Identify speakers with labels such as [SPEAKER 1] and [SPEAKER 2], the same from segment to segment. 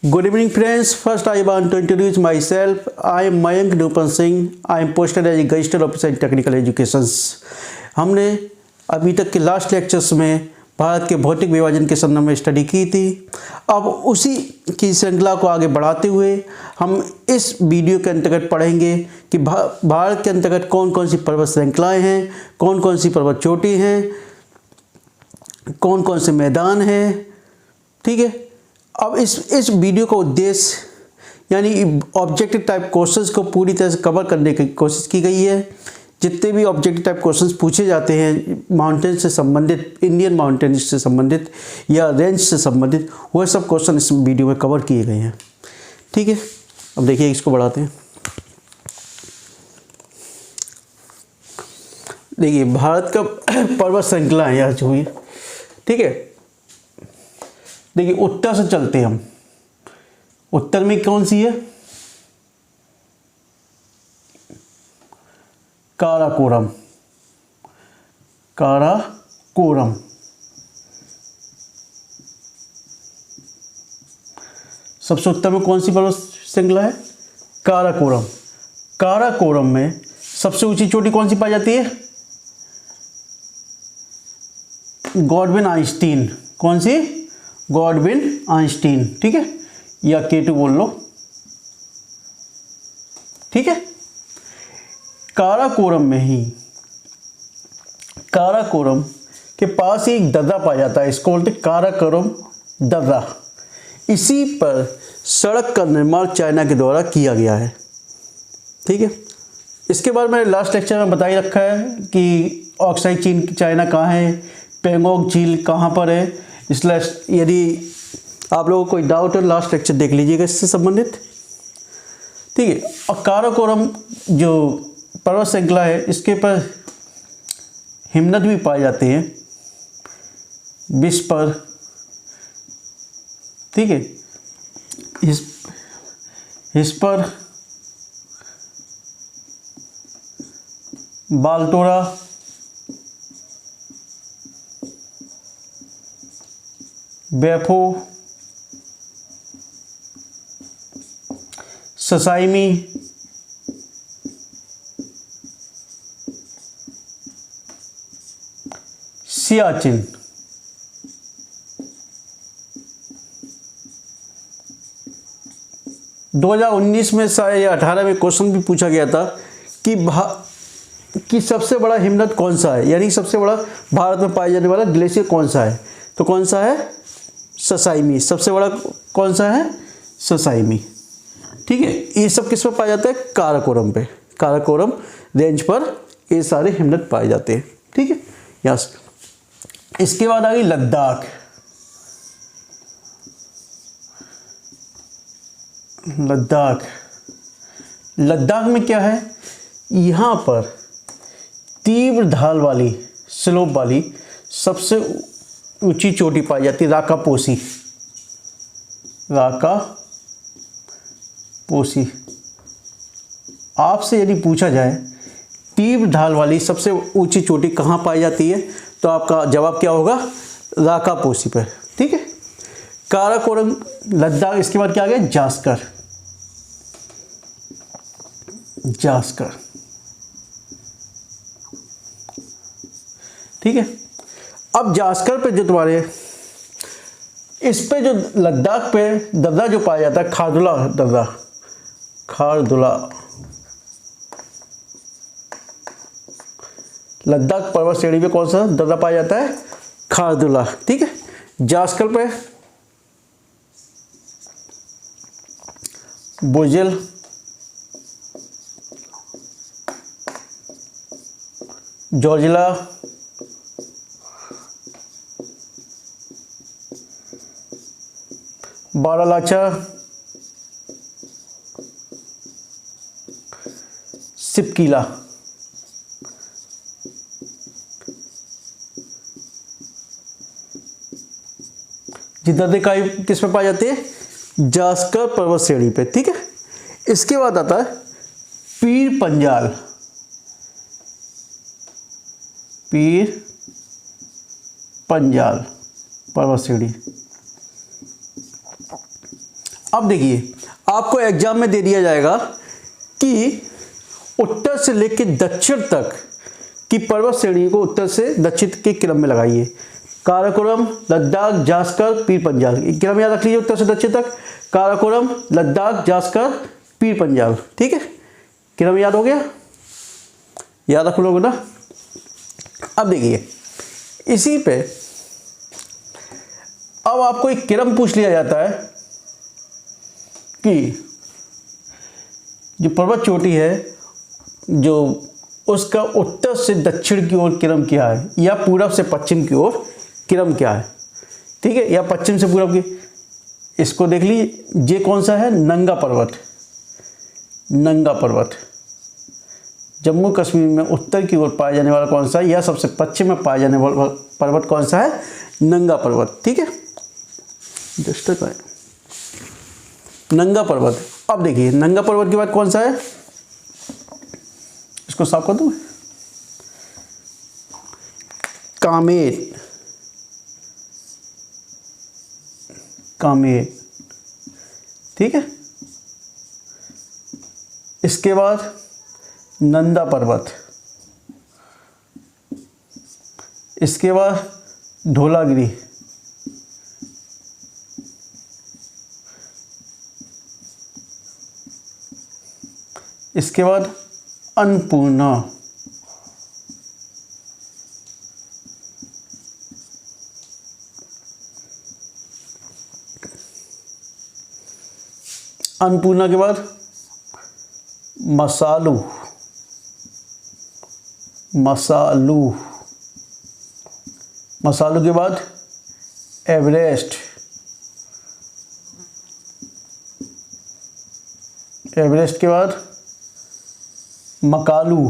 [SPEAKER 1] Good evening friends. First I want to introduce myself. I am Mayank Dupan Singh. I am posted as a Registered Officer in Technical Educations. हमने अभी तक के last lectures में भारत के भौतिक विभाजन के संदर्भ में स्टडी की थी। अब उसी की श्रृंखला को आगे बढ़ाते हुए हम इस वीडियो के अंतर्गत पढ़ेंगे कि भारत के अंतर्गत कौन कौन सी पर्वत श्रृंखलाएँ हैं, कौन कौन सी पर्वत चोटी हैं, कौन कौन से मैदान हैं। ठीक है। अब इस वीडियो का उद्देश्य यानी ऑब्जेक्टिव टाइप क्वेश्चंस को पूरी तरह से कवर करने की कोशिश की गई है। जितने भी ऑब्जेक्टिव टाइप क्वेश्चंस पूछे जाते हैं माउंटेन से संबंधित, इंडियन माउंटेन से संबंधित या रेंज से संबंधित, वह सब क्वेश्चन इस वीडियो में कवर किए गए हैं। ठीक है। अब देखिए, इसको बढ़ाते हैं। देखिए, भारत का पर्वत श्रृंखला है यहाँ जो हुई। ठीक है। देखिए, उत्तर से चलते हैं हम। उत्तर में कौन सी है? काराकोरम। काराकोरम। सबसे उत्तर में कौन सी पर्वत श्रृंखला है? काराकोरम। काराकोरम में सबसे ऊंची चोटी कौन सी पाई जाती है? Godwin Einstein. कौन सी? Godwin Einstein. ठीक है, या K2 बोल लो। ठीक है। काराकोरम में ही, काराकोरम के पास ही एक दर्रा पाया जाता है, इसको बोलते काराकोरम दर्रा। इसी पर सड़क का निर्माण चाइना के द्वारा किया गया है। ठीक है। इसके बारे में लास्ट लेक्चर में बता ही रखा है कि ऑक्साई चीन चाइना कहाँ है, पेंगोंग झील कहाँ पर है। इसलिए यदि आप लोगों को कोई डाउट है, लास्ट लेक्चर देख लीजिएगा इससे संबंधित। ठीक है। और काराकोरम जो पर्वत श्रृंखला है, इसके पर हिमनद भी पाए जाते हैं, विश्व पर। ठीक है। इस पर बालटोरा, बैफो, ससाइमी, सियाचिन। दो 2019 में शायद या 18 में क्वेश्चन भी पूछा गया था कि सबसे बड़ा हिमनद कौन सा है, यानी सबसे बड़ा भारत में पाया जाने वाला ग्लेशियर कौन सा है। तो कौन सा है? ससाइमी। सबसे बड़ा कौन सा है? ससाइमी। ठीक है। ये सब किस पर पाया जाता है? काराकोरम पे। काराकोरम रेंज पर ये सारे हिमनद पाए जाते हैं। ठीक है। यस। इसके बाद आ गई लद्दाख। लद्दाख। लद्दाख में क्या है? यहाँ पर तीव्र ढाल वाली, स्लोप वाली सबसे ऊंची चोटी पाई जाती है, राकापोसी। राकापोसी। आपसे यदि पूछा जाए तीव्र ढाल वाली सबसे ऊंची चोटी कहाँ पाई जाती है, तो आपका जवाब क्या होगा? राकापोसी पर। ठीक है। काराकोरम, लद्दाख। इसके बाद क्या आ गया? जास्कर। जास्कर। ठीक है। अब जास्कर पे जो तुम्हारे इस पे जो लद्दाख पे दर्रा जो पाया जाता है, खारदुला दर्रा। खारदुला। लद्दाख पर्वत श्रेणी पे कौन सा दर्रा पाया जाता है? खारदुला। ठीक है। जास्कर पे बोजेल, जॉर्जिला, बारालाचा, सिपकीला। जिद्दीकाई किस पे पाई जाती है? जास्कर पर्वत श्रेणी पे। ठीक है। इसके बाद आता है पीर पंजाल। पीर पंजाल पर्वत श्रेणी। अब देखिए, आपको एग्जाम में दे दिया जाएगा कि उत्तर से लेकर दक्षिण तक की पर्वत श्रेणी को उत्तर से दक्षिण के क्रम में लगाइए। काराकोरम, लद्दाख, जास्कर, पीर पंजाल, क्रम याद रख लीजिए उत्तर से दक्षिण तक। काराकोरम, लद्दाख, जास्कर, पीर पंजाल, ठीक है, क्रम याद हो गया, याद रख लोगे ना। अब देखिए इसी पे अब आपको एक क्रम पूछ लिया जाता है कि जो पर्वत चोटी है जो उसका उत्तर से दक्षिण की ओर क्रम क्या है, या पूरब से पश्चिम की ओर क्रम क्या है, ठीक है, या पश्चिम से पूरब की। इसको देख लीजिए, ये कौन सा है, नंगा पर्वत। नंगा पर्वत जम्मू कश्मीर में उत्तर की ओर पाया जाने वाला कौन सा है, या सबसे पश्चिम में पाया जाने वाला पर्वत कौन सा है, नंगा पर्वत, ठीक है, नंगा पर्वत। अब देखिए नंगा पर्वत के बाद कौन सा है, इसको साफ कर दूं, कामेर, कामेर, ठीक है। इसके बाद नंदा पर्वत, इसके बाद धौलागिरी, इसके बाद अन्नपूर्णा, अन्नपूर्णा के बाद मसालू, मसालू, मसालू के बाद एवरेस्ट, एवरेस्ट के बाद मकालू,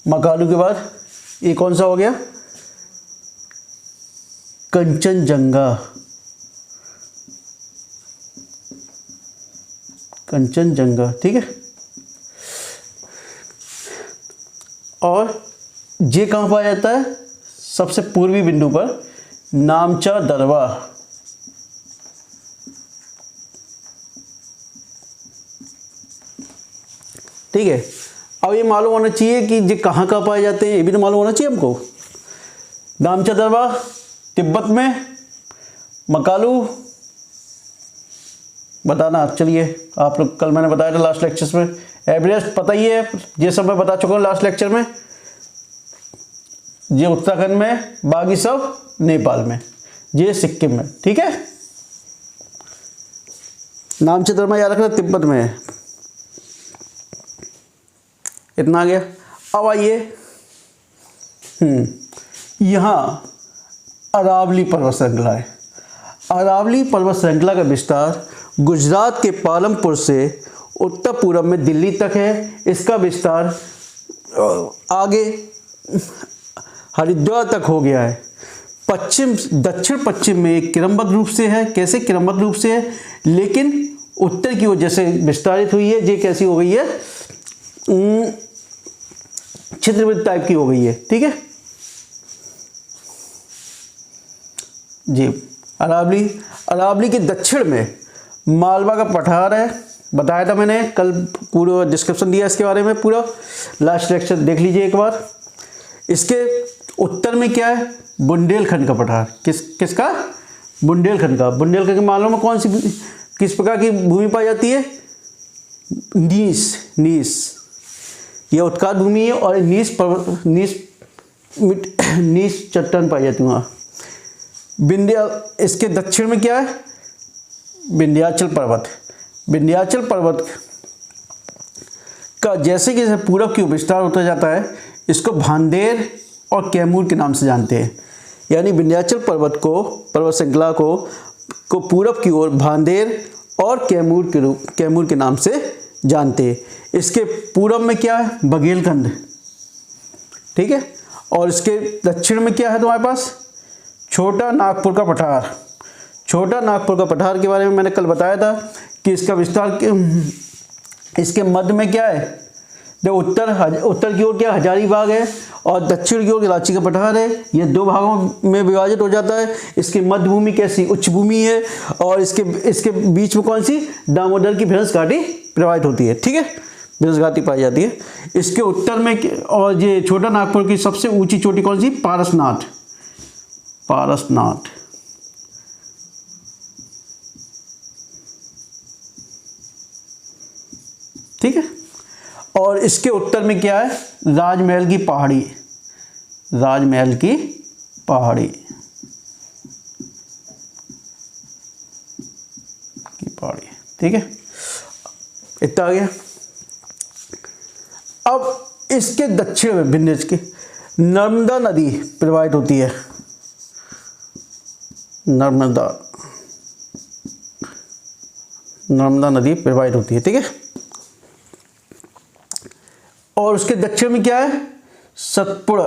[SPEAKER 1] मकालू के बाद ये कौन सा हो गया, कंचनजंगा, कंचनजंगा, ठीक है। और ये कहाँ पाया जाता है, सबसे पूर्वी बिंदु पर, नामचा दरवा, ठीक है। अब ये मालूम होना चाहिए कि ये कहाँ कहाँ पाए जाते हैं, ये भी तो मालूम होना चाहिए हमको। नामचा दरवा तिब्बत में, मकालू बताना, चलिए आप लोग, कल मैंने बताया था लास्ट लेक्चर्स में। एवरेस्ट पता ही है, ये सब मैं बता चुका हूँ लास्ट लेक्चर में। ये उत्तराखंड में, बाकी सब नेपाल में, ये सिक्किम में, ठीक है। नामचा दरवा याद रखना, तिब्बत में है। इतना आ गया। अब आइए यहाँ अरावली पर्वत श्रृंखला है। अरावली पर्वत श्रृंखला का विस्तार गुजरात के पालमपुर से उत्तर पूर्व में दिल्ली तक है। इसका विस्तार आगे हरिद्वार तक हो गया है। पश्चिम दक्षिण पश्चिम में एक क्रमबद्ध रूप से है। कैसे क्रमबद्ध रूप से है, लेकिन उत्तर की ओर जैसे विस्तारित हुई है, ये कैसी हो गई है, छिद्रवृत्त टाइप की हो गई है, ठीक है जी। अरावली, अरावली के दक्षिण में मालवा का पठार है, बताया था मैंने कल, पूरा डिस्क्रिप्शन दिया इसके बारे में, पूरा लास्ट लेक्चर देख लीजिए एक बार। इसके उत्तर में क्या है, बुंदेलखंड का पठार। किसका, बुंदेलखंड का। बुंदेलखंड के मालवा में कौन सी, किस प्रकार की भूमि पाई जाती है, नीस, यह उत्काट भूमि है, और नीस चट्टान पाई जाती है वहाँ। इसके दक्षिण में क्या है, विंध्याचल पर्वत। विंध्याचल पर्वत का जैसे कि पूरब की ओर विस्तार होता जाता है, इसको भांदेर और कैमूर के नाम से जानते हैं। यानी विंध्याचल पर्वत को, पर्वत श्रृंखला को पूरब की ओर भांदेर और कैमूर के नाम से जानते हैं। इसके पूरब में क्या है, बघेलखंड, ठीक है। और इसके दक्षिण में क्या है तुम्हारे पास, छोटा नागपुर का पठार। छोटा नागपुर का पठार के बारे में मैंने कल बताया था कि इसका विस्तार, इसके मध्य में क्या है, उत्तर की ओर क्या हजारीबाग है और दक्षिण की ओर इलाची का पठार है। ये दो भागों में विभाजित हो जाता है। इसकी मध्य भूमि कैसी उच्च भूमि है और इसके बीच में कौन सी दामोदर की भ्रंश घाटी प्रवाहित होती है। ठीक है, भ्रंश घाटी पाई जाती है। इसके उत्तर में और ये छोटा नागपुर की सबसे ऊंची चोटी कौन सी, पारसनाथ। पारसनाथ ठीक है। और इसके उत्तर में क्या है, राजमहल की पहाड़ी। राजमहल की पहाड़ी ठीक है। इतना आ गया। अब इसके दक्षिण में विंध्याचल की नर्मदा नदी प्रवाहित होती है। नर्मदा नदी प्रवाहित होती है। ठीक है। और उसके दक्षिण में क्या है, सतपुड़ा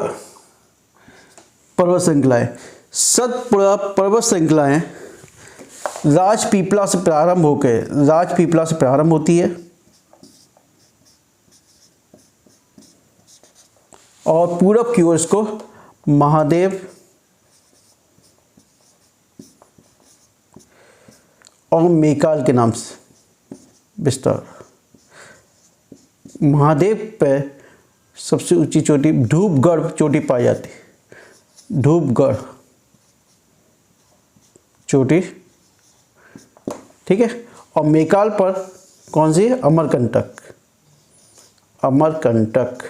[SPEAKER 1] पर्वत श्रृंखलाएं। सतपुड़ा पर्वत श्रृंखलाएं राजपीपला से प्रारंभ होती है और पूरब की ओर इसको महादेव और मेकाल के नाम से विस्तार। महादेव पे सबसे ऊंची चोटी धूपगढ़ चोटी पाई जाती है। धूपगढ़ चोटी ठीक है। और मेकाल पर कौन सी, अमरकंटक। अमरकंटक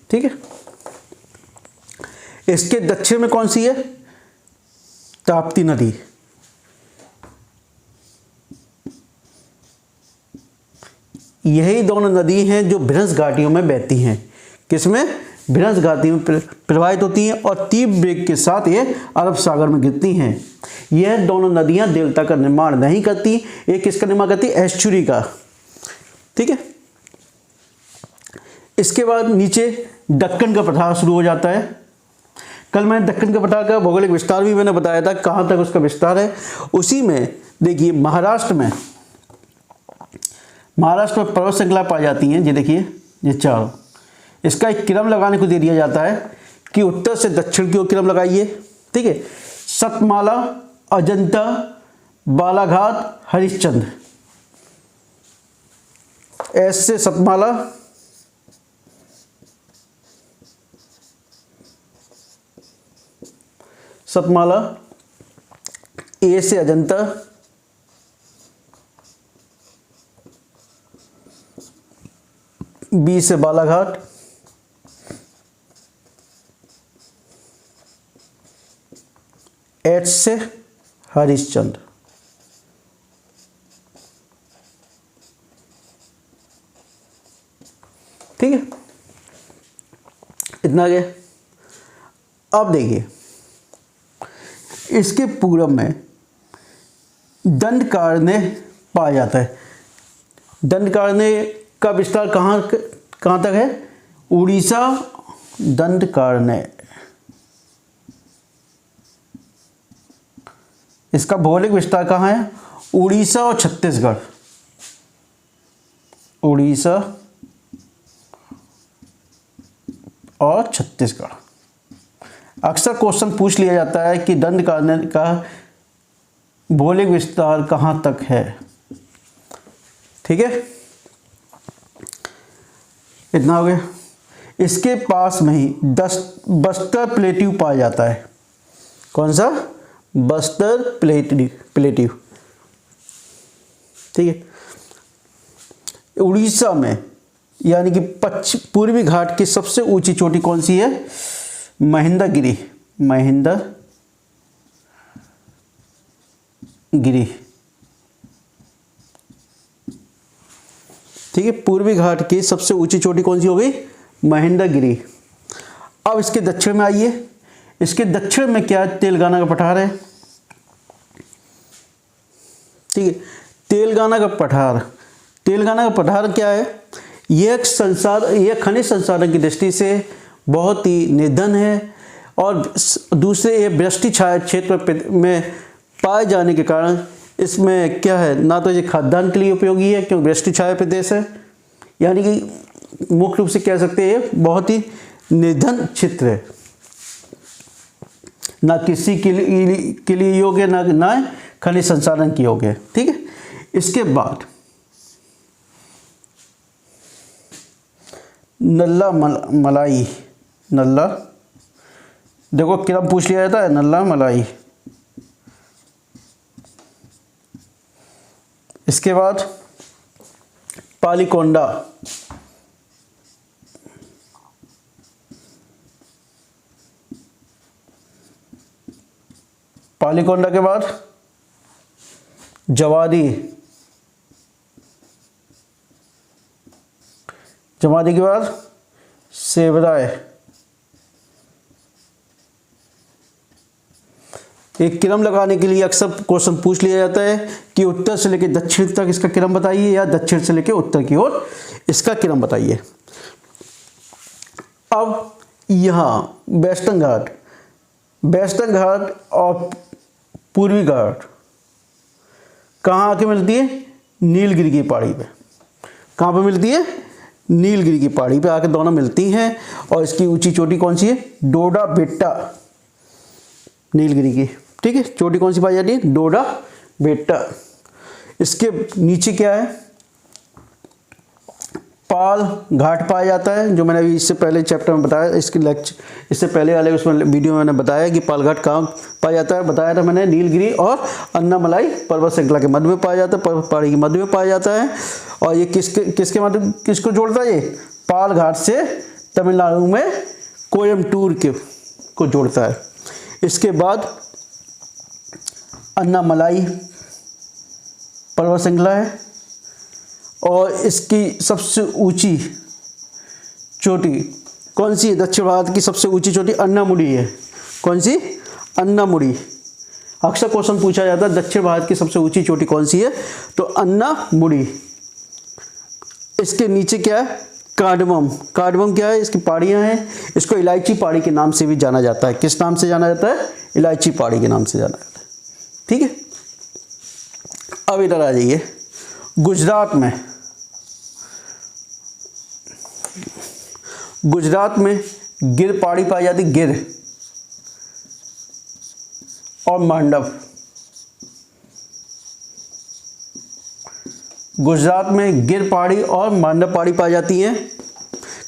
[SPEAKER 1] ठीक है। इसके दक्षिण में कौन सी है, ताप्ती नदी। यही दोनों नदी हैं जो भ्रंश घाटियों में बहती हैं। किसमें, भ्रंश घाटी में प्रवाहित होती हैं और तीव्र वेग के साथ ये अरब सागर में गिरती हैं। यह दोनों नदियां डेल्टा का निर्माण नहीं करती। एक किसका निर्माण करती है, एस्चुरी का। ठीक है। इसके बाद नीचे दक्कन का पठार शुरू हो जाता है। कल मैंने दक्कन का पठार का भौगोलिक विस्तार भी मैंने बताया था, कहाँ तक उसका विस्तार है। उसी में देखिए महाराष्ट्र में पर्वत श्रृंखला पाई जाती हैं। ये देखिए ये चारों, इसका एक क्रम लगाने को दे दिया जाता है कि उत्तर से दक्षिण की ओर क्रम लगाइए। ठीक है। सतमाला, अजंता, बालाघाट, हरिश्चंद्र। एस से सतमाला, ए से अजंता, बी से बालाघाट, एच से हरिश्चंद्र। ठीक है, इतना गया। अब देखिए इसके पूरब में दंडकारण्य पाया जाता है। दंडकारण्य का विस्तार कहाँ तक है, उड़ीसा। दंडकारण्य इसका भौगोलिक विस्तार कहाँ है, उड़ीसा और छत्तीसगढ़। उड़ीसा और छत्तीसगढ़। अक्सर क्वेश्चन पूछ लिया जाता है कि दंडकारण्य का भौगोलिक विस्तार कहाँ तक है। ठीक है, इतना हो गया। इसके पास में ही बस्तर प्लेट्यू पाया जाता है। कौन सा, बस्तर प्लेट्यू। ठीक है। उड़ीसा में यानी कि पूर्वी घाट की सबसे ऊंची चोटी कौन सी है, महेंद्रगिरी। महेंद्रगिरी ठीक है। पूर्वी घाट की सबसे ऊंची चोटी कौन सी हो गई, महेंद्रगिरी। अब इसके दक्षिण में आइए। इसके दक्षिण में क्या है, तेलंगाना का पठार है। ठीक है। तेलंगाना का पठार क्या है, यह खनिज संसाधन की दृष्टि से बहुत ही निर्धन है और दूसरे ये वृष्टि छाया क्षेत्र में पाए जाने के कारण इसमें क्या है, ना तो ये खाद्यान्न के लिए उपयोगी है क्योंकि वृष्टि छाया प्रदेश है, यानी कि मुख्य रूप से कह सकते हैं ये बहुत ही निर्धन क्षेत्र है, ना कृषि के लिए योग्य, ना खनिज संसाधन के योग्य है। ठीक है, इसके बाद नल्ला मलाई, नल्ला, देखो क्रम पूछ लिया जाता है, नल्ला मलाई। इसके बाद पालीकोंडा, पालीकोंडा के बाद जवादी, जवादी के बाद सेवराय। एक क्रम लगाने के लिए अक्सर क्वेश्चन पूछ लिया जाता है कि उत्तर से लेकर दक्षिण तक इसका क्रम बताइए या दक्षिण से लेकर उत्तर की ओर इसका क्रम बताइए। अब यहाँ वेस्टर्न घाट, वेस्टर्न घाट और पूर्वी घाट कहाँ आके मिलती है? नीलगिरी की पहाड़ी पे। कहाँ पे मिलती है? नीलगिरी की पहाड़ी पे आके दोनों मिलती हैं। और इसकी ऊंची चोटी कौन सी है? डोडा बेट्टा, नीलगिरी की। ठीक है, चोटी कौन सी पाई जाती है? डोडा बेट्टा। इसके नीचे क्या है? पाल घाट पाया जाता है, जो मैंने अभी इससे पहले चैप्टर में बताया, इसके लेक्चर इससे पहले वाले उसमें वीडियो में मैंने बताया कि पाल घाट कहाँ पाया जाता है। बताया था मैंने, नीलगिरी और अन्नामलाई पर्वत श्रृंखला के मध्य में पाया जाता है, पहाड़ी के मध्य में पाया जाता है। और ये किसके मध्य, किसको जोड़ता है? ये पाल घाट से तमिलनाडु में कोयम्बटूर को जोड़ता है। इसके बाद अन्नामलाई पर्वत श्रृंखला है और इसकी सबसे ऊंची चोटी कौन सी है? दक्षिण भारत की सबसे ऊंची चोटी अन्नामुड़ी है। कौन सी? अन्नामुड़ी। अक्सर क्वेश्चन पूछा जाता है दक्षिण भारत की सबसे ऊंची चोटी कौन सी है? तो अन्नामुड़ी। इसके नीचे क्या है? कार्डमम। कार्डमम क्या है? इसकी पहाड़ियाँ हैं। इसको इलायची पहाड़ी के नाम से भी जाना जाता है। किस नाम से जाना जाता है? इलायची पहाड़ी के नाम से जाना जाता है। ठीक है, अब इधर आ जाइए। गुजरात में, गुजरात में गिर पहाड़ी पाई जाती, गिर और मांडव। गुजरात में गिर पहाड़ी और मांडव पहाड़ी पाई जाती हैं।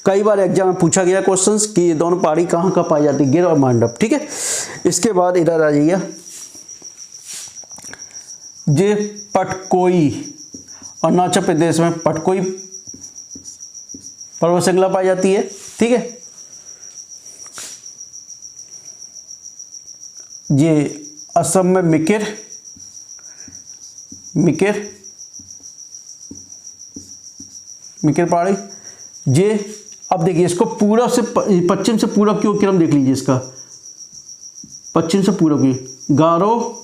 [SPEAKER 1] कई बार एग्जाम में पूछा गया क्वेश्चंस कि ये दोनों पहाड़ी कहाँ कहाँ पाई जाती है, गिर और मांडव। ठीक है, इसके बाद इधर आ जाइए। जे पटकोई, अरुणाचल प्रदेश में पटकोई पर्वत श्रृंखला पाई जाती है। ठीक है, ये असम में मिकिर, मिकिर मिकिर पहाड़ी। ये अब देखिए, इसको पूरब से पश्चिम से पूरब की ओर क्रम देख लीजिए। इसका पश्चिम से पूरब की गारो,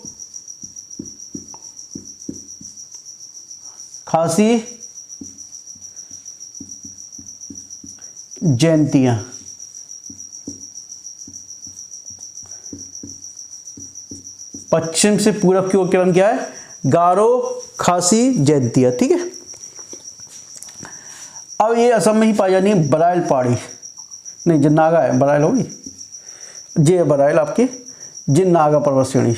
[SPEAKER 1] खासी, जयंतियां। पश्चिम से पूरब की ओर क्रम क्या है? गारो, खासी, जयंतिया। ठीक है, अब ये असम में ही पाई जानी है बराइल पहाड़ी। नहीं, जो नागा है, बराइल होगी, ये है बराइल आपकी, जिन नागा पर्वत श्रेणी,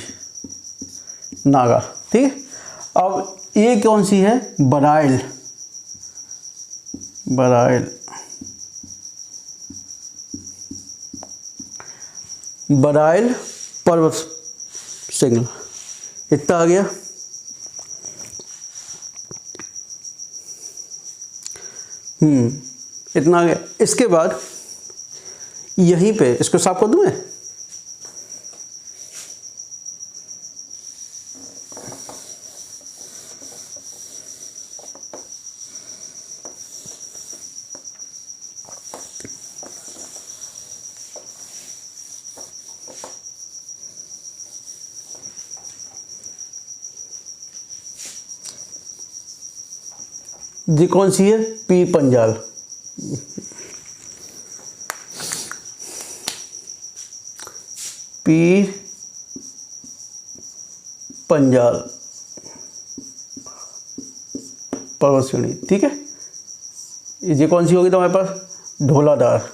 [SPEAKER 1] नागा। ठीक है, अब ये कौन सी है? बराइल, बराइल, बराइल पर्वत श्रृंखला। इतना आ गया। इतना आ गया। इसके बाद यहीं पे इसको साफ कर दूं मैं। जी कौन सी है? पीर पंजाल। पीर पंजाल। पर्वत श्रेणी, ठीक है। ये कौन सी होगी तुम्हारे पास, ढोलाधार,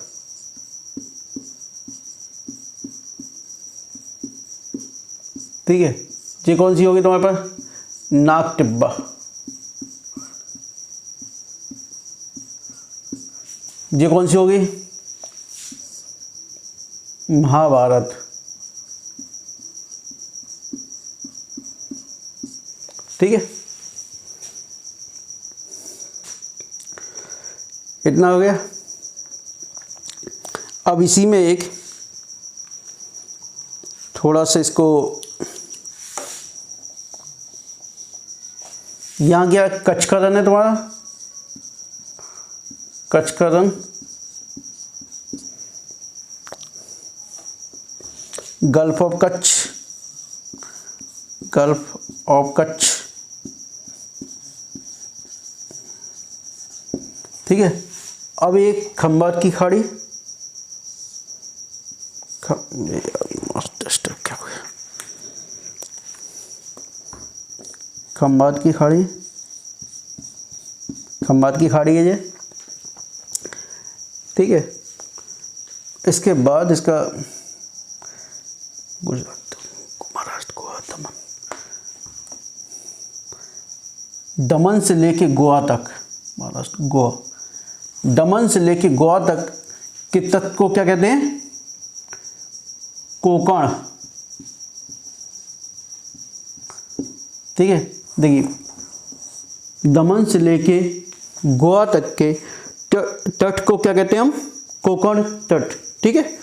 [SPEAKER 1] ठीक है। ये कौन सी होगी तुम्हारे पास, नाग टिब्बा, ये कौन सी होगी, महाभारत, ठीक है। इतना हो गया। अब इसी में एक थोड़ा सा इसको, यहाँ क्या कच्छ का रण है तुम्हारा, कच्छ का रण, gulf of Kutch, gulf of Kutch, ठीक है। अब एक खंबात की खाड़ी, क्या हो गया, खंबात की खाड़ी, खंबात की खाड़ी है ये, ठीक है। इसके बाद इसका गुजरात, महाराष्ट्र, गोवा, दमन, दमन से लेके गोवा तक, महाराष्ट्र गोवा, दमन से लेके गोवा तक के तट को क्या कहते हैं, कोंकण, ठीक है। देखिए दमन से लेके गोवा तक के तट को क्या कहते हैं हम, कोंकण तट, ठीक है।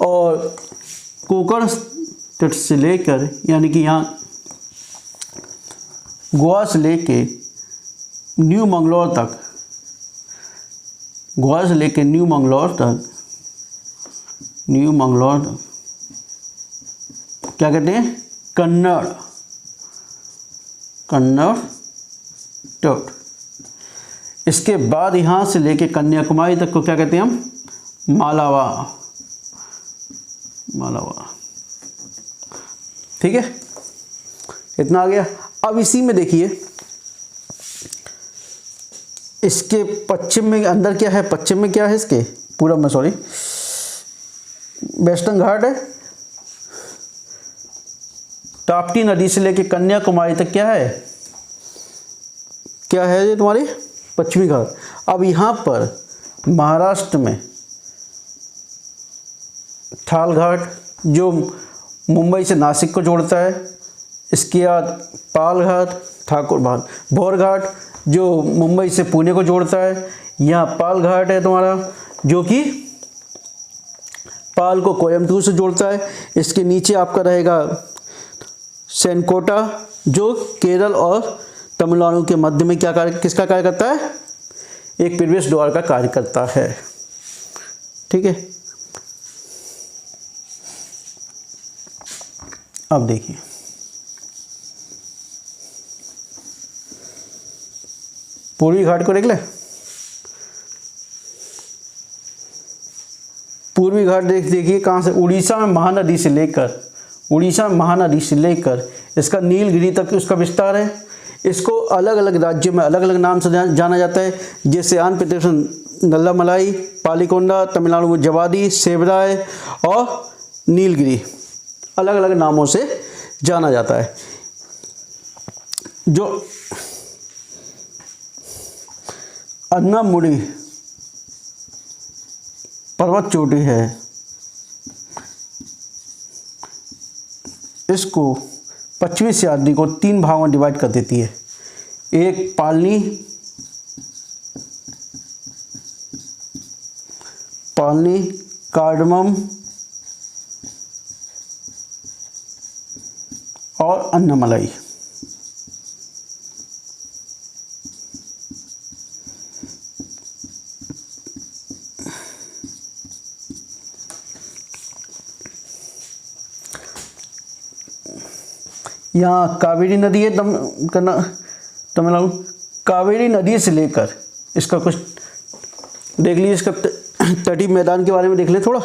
[SPEAKER 1] और कोंकण तट से लेकर, यानी कि यहाँ गोवा से लेके न्यू मंगलौर तक, गोवा से लेके न्यू मंगलौर तक, न्यू मंगलौर तक क्या कहते हैं, कन्नड़, कन्नड़ तट। इसके बाद यहाँ से लेके कन्याकुमारी तक को क्या कहते हैं हम, मालावा, मालावा, ठीक है। इतना आ गया। अब इसी में देखिए इसके पश्चिम में अंदर क्या है, पश्चिम में क्या है इसके, पूरब में सॉरी, वेस्टर्न घाट है, ताप्ती नदी से लेके कन्याकुमारी तक क्या है, क्या है ये तुम्हारी पश्चिमी घाट। अब यहाँ पर महाराष्ट्र में थाल घाट जो मुंबई से नासिक को जोड़ता है, इसके बाद पाल घाट, ठाकुर घाट, भौर घाट जो मुंबई से पुणे को जोड़ता है, यहाँ पाल घाट है तुम्हारा जो कि पाल को कोयम्बटूर से जोड़ता है। इसके नीचे आपका रहेगा सेनकोटा जो केरल और तमिलनाडु के मध्य में क्या कार्य, किसका कार्य करता है, एक प्रवेश द्वार का कार्य करता है, ठीक है। अब देखिए पूर्वी घाट को देख ले, पूर्वी घाट देखिए कहाँ से, उड़ीसा में महानदी से लेकर, उड़ीसा में महानदी से लेकर इसका नीलगिरी तक उसका विस्तार है। इसको अलग अलग राज्यों में अलग अलग नाम से जाना जाता है, जैसे आंध्र प्रदेश में नल्लामलाई, पालीकोंडा, तमिलनाडु में जवादी, सेवराय और नीलगिरी, अलग अलग नामों से जाना जाता है। जो अन्नामुडी पर्वत चोटी है, इसको पश्चिमी सह्याद्री को 3 भागों में डिवाइड कर देती है। एक पालनी, पालनी, कार्डमम और अन्नामलाई। यहाँ कावेरी नदी है तमिलनाडु, कावेरी नदी से लेकर इसका कुछ देख लीजिए, इसका तटीय मैदान के बारे में देख ले थोड़ा।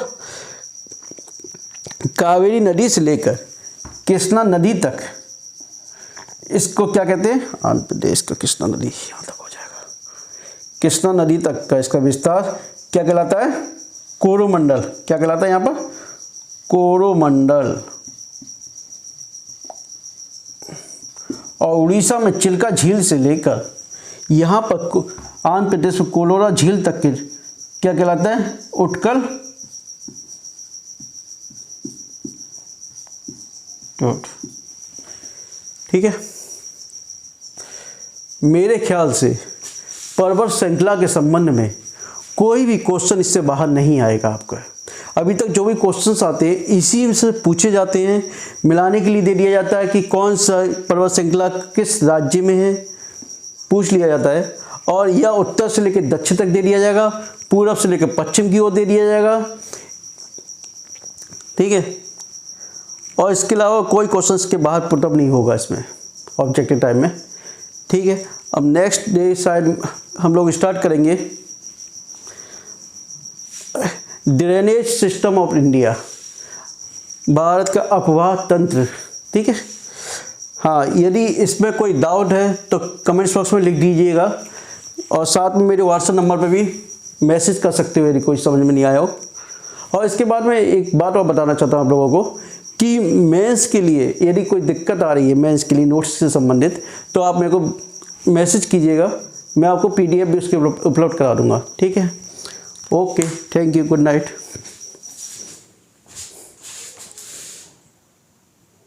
[SPEAKER 1] कावेरी नदी से लेकर कृष्णा नदी तक इसको क्या कहते हैं, आंध्र प्रदेश का कृष्णा नदी यहाँ तक हो जाएगा। कृष्णा नदी तक का इसका विस्तार क्या कहलाता है? कोरोमंडल। क्या कहलाता है यहाँ पर? कोरोमंडल। और उड़ीसा में चिल्का झील से लेकर यहाँ पर आंध्र प्रदेश में कोलोरा झील तक के क्या कहलाता है? उत्कल तट। ठीक है, मेरे ख्याल से पर्वत श्रृंखला के संबंध में कोई भी क्वेश्चन इससे बाहर नहीं आएगा आपका। अभी तक जो भी क्वेश्चंस आते हैं इसी से पूछे जाते हैं, मिलाने के लिए दे दिया जाता है कि कौन सा पर्वत श्रृंखला किस राज्य में है, पूछ लिया जाता है। और यह उत्तर से लेकर दक्षिण तक दे दिया जाएगा, पूरब से लेकर पश्चिम की ओर दे दिया जाएगा। ठीक है, और इसके अलावा कोई क्वेश्चंस के बाहर पुटअप नहीं होगा इसमें ऑब्जेक्टिव टाइम में। ठीक है, अब नेक्स्ट डे शायद हम लोग स्टार्ट करेंगे drainage system of India, Bharat का अपवाह तंत्र। ठीक है, हाँ, यदि इसमें कोई डाउट है तो कमेंट्स बॉक्स में लिख दीजिएगा, और साथ में मेरे व्हाट्सएप नंबर पे भी मैसेज कर सकते हो यदि कोई समझ में नहीं आया हो। और इसके बाद में एक बात और बताना चाहता हूँ आप लोगों को कि मेंस के लिए यदि कोई दिक्कत आ रही है मेंस के लिए नोट्स से संबंधित, तो आप मेरे को मैसेज कीजिएगा, मैं आपको PDF भी उसके उपलब्ध करा दूँगा। ठीक है, okay, thank you, good night.